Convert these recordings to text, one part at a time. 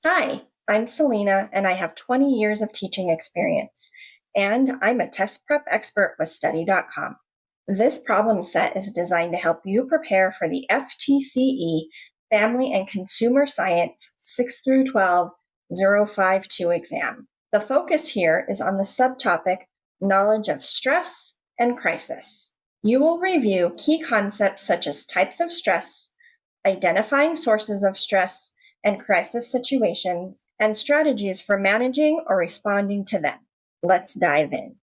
Hi, I'm Selena, and I have 20 years of teaching experience, and I'm a test prep expert with Study.com. This problem set is designed to help you prepare for the FTCE Family and Consumer Science 6 through 12 052 exam. The focus here is on the subtopic Knowledge of Stress and Crisis. You will review key concepts such as types of stress, identifying sources of stress, and crisis situations, and strategies for managing or responding to them. Let's dive in.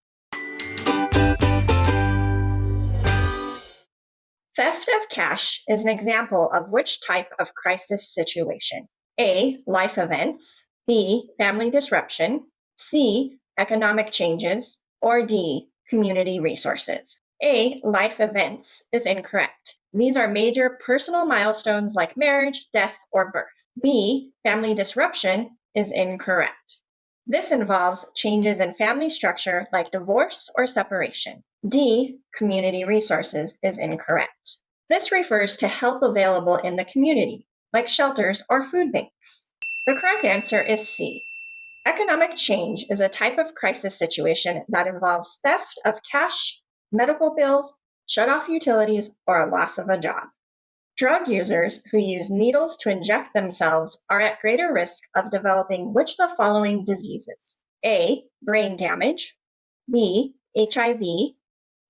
Theft of cash is an example of which type of crisis situation? A. Life events. B. Family disruption. C. Economic changes. Or D. Community resources. A. Life events is incorrect. These are major personal milestones like marriage, death, or birth. B. Family disruption is incorrect. This involves changes in family structure like divorce or separation. D. Community resources is incorrect. This refers to help available in the community, like shelters or food banks. The correct answer is C. Economic change is a type of crisis situation that involves theft of cash, medical bills, shut-off utilities, or a loss of a job. Drug users who use needles to inject themselves are at greater risk of developing which of the following diseases? A. Brain damage. B. HIV.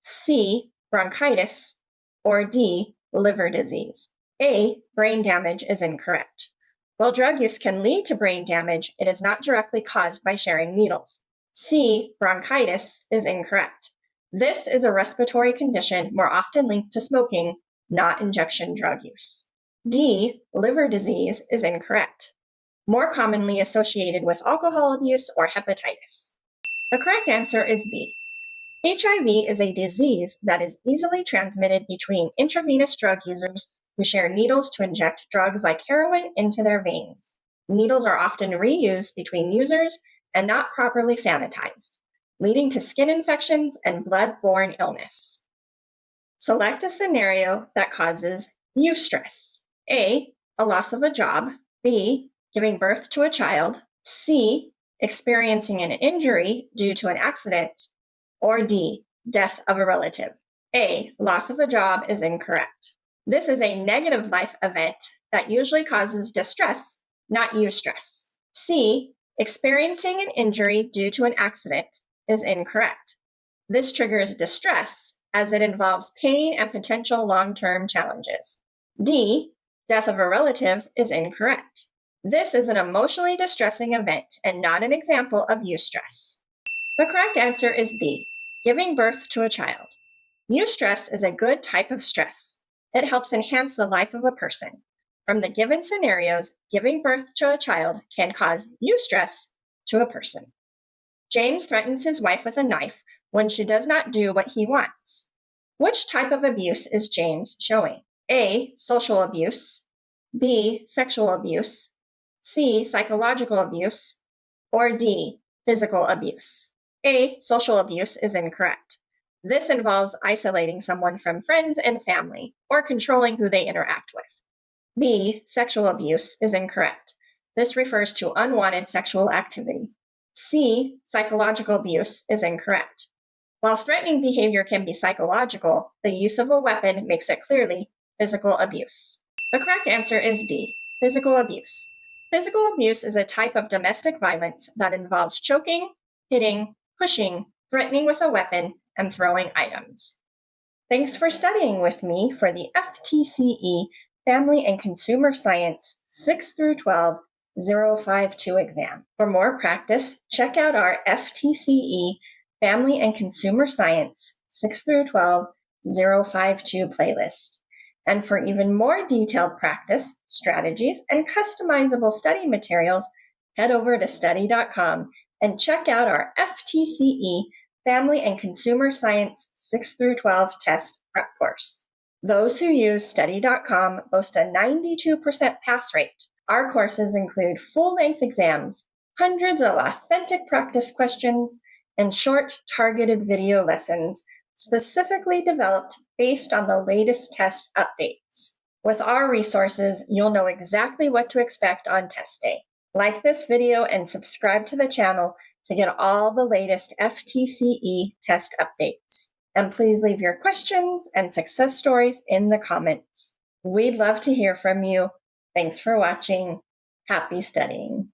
C. Bronchitis. Or D. Liver disease. A. Brain damage is incorrect. While drug use can lead to brain damage, it is not directly caused by sharing needles. C. Bronchitis is incorrect. This is a respiratory condition more often linked to smoking, not injection drug use. D. Liver disease is incorrect, more commonly associated with alcohol abuse or hepatitis. The correct answer is B. HIV is a disease that is easily transmitted between intravenous drug users who share needles to inject drugs like heroin into their veins. Needles are often reused between users and not properly sanitized, leading to skin infections and blood-borne illness. Select a scenario that causes eustress. A. A loss of a job. B. Giving birth to a child. C. Experiencing an injury due to an accident. Or D. Death of a relative. A. Loss of a job is incorrect. This is a negative life event that usually causes distress, not eustress. C. Experiencing an injury due to an accident is incorrect. This triggers distress as it involves pain and potential long-term challenges. D. Death of a relative is incorrect. This is an emotionally distressing event and not an example of eustress. The correct answer is B. Giving birth to a child. Eustress is a good type of stress. It helps enhance the life of a person. From the given scenarios, giving birth to a child can cause eustress to a person. James threatens his wife with a knife when she does not do what he wants. Which type of abuse is James showing? A. Social abuse. B. Sexual abuse. C. Psychological abuse. Or D. Physical abuse. A. Social abuse is incorrect. This involves isolating someone from friends and family or controlling who they interact with. B. Sexual abuse is incorrect. This refers to unwanted sexual activity. C. Psychological abuse is incorrect. While threatening behavior can be psychological, the use of a weapon makes it clearly physical abuse. The correct answer is D. Physical abuse. Physical abuse is a type of domestic violence that involves choking, hitting, pushing, threatening with a weapon, and throwing items. Thanks for studying with me for the FTCE Family and Consumer Science 6 through 12 052 exam. For more practice, check out our FTCE Family and Consumer Science 6 through 12 052 playlist. And for even more detailed practice, strategies, and customizable study materials, head over to Study.com and check out our FTCE Family and Consumer Science 6 through 12 test prep course. Those who use Study.com boast a 92% pass rate. Our courses include full-length exams, hundreds of authentic practice questions, and short, targeted video lessons specifically developed based on the latest test updates. With our resources, you'll know exactly what to expect on test day. Like this video and subscribe to the channel to get all the latest FTCE test updates. And please leave your questions and success stories in the comments. We'd love to hear from you. Thanks for watching. Happy studying.